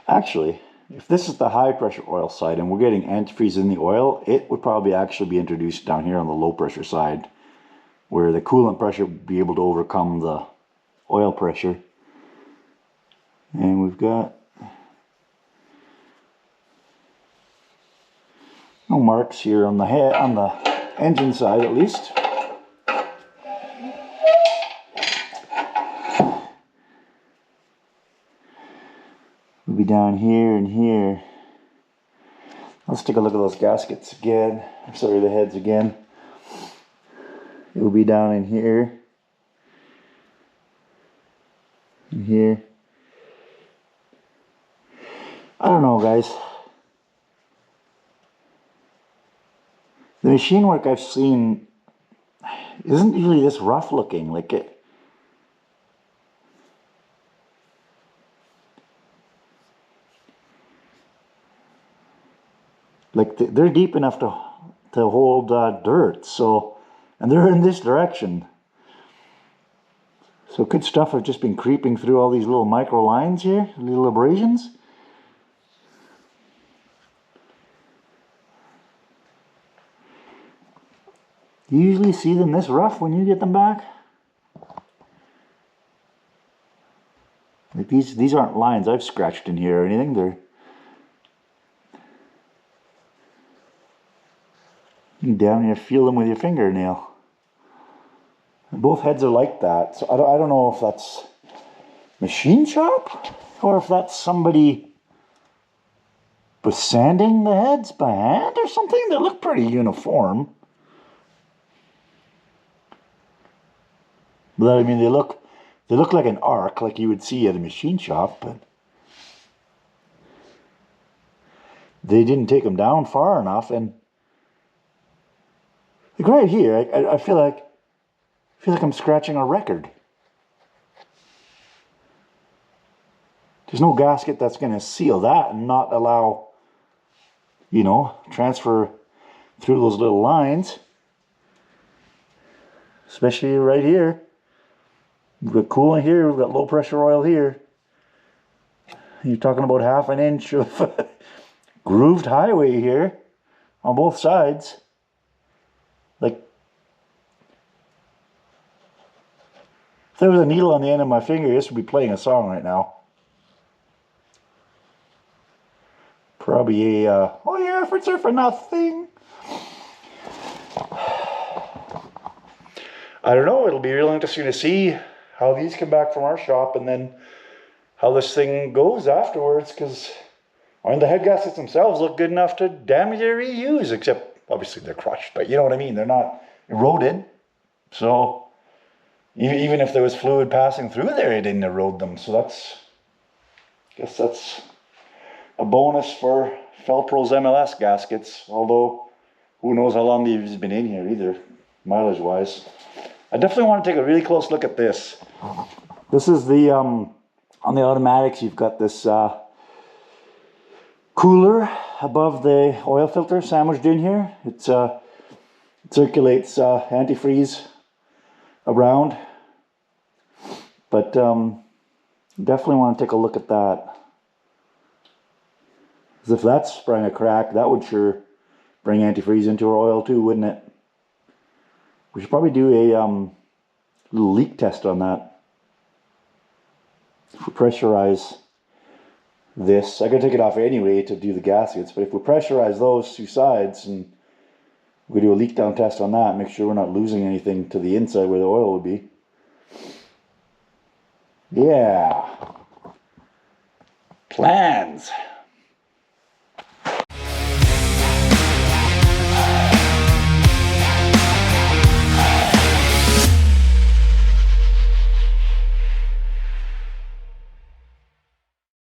Actually, if this is the high pressure oil side and we're getting antifreeze in the oil, it would probably actually be introduced down here on the low pressure side where the coolant pressure would be able to overcome the oil pressure. And we've got no marks here on the head, on the engine side at least. We'll be down here and here. Let's take a look at those gaskets again. Sorry, the heads again. It will be down in here. And here. I don't know, guys. The machine work I've seen isn't usually this rough looking. Like it. Like they're deep enough to hold dirt. So, and they're in this direction. So could stuff have just been creeping through all these little micro lines here, little abrasions? Do you usually see them this rough when you get them back? Like these aren't lines I've scratched in here or anything. They're, you can down here feel them with your fingernail. And both heads are like that. So I don't know if that's machine shop or if that's somebody was sanding the heads by hand or something. They look pretty uniform. But I mean, they look like an arc, like you would see at a machine shop, but they didn't take them down far enough. And like right here, I feel like I'm scratching a record. There's no gasket that's going to seal that and not allow, you know, transfer through those little lines. Especially right here. We've got coolant here, we've got low pressure oil here. You're talking about 1/2 inch of grooved highway here on both sides. Like, if there was a needle on the end of my finger, this would be playing a song right now. Probably a, oh, your efforts are for nothing. I don't know, it'll be real interesting to see how these come back from our shop and then how this thing goes afterwards, because I mean, the head gaskets themselves look good enough to damage or reuse, except obviously they're crushed, but you know what I mean, they're not eroded. So even if there was fluid passing through there, it didn't erode them. So that's, I guess that's a bonus for Felpro's MLS gaskets, although who knows how long they've been in here either, mileage wise. I definitely want to take a really close look at this. This is the, on the automatics, you've got this cooler above the oil filter sandwiched in here. It circulates antifreeze around. But definitely want to take a look at that. Because if that sprang a crack, that would sure bring antifreeze into our oil too, wouldn't it? We should probably do a little leak test on that. If we pressurize this, I gotta take it off anyway to do the gaskets, but if we pressurize those two sides and we do a leak down test on that, make sure we're not losing anything to the inside where the oil would be. Yeah. Plans.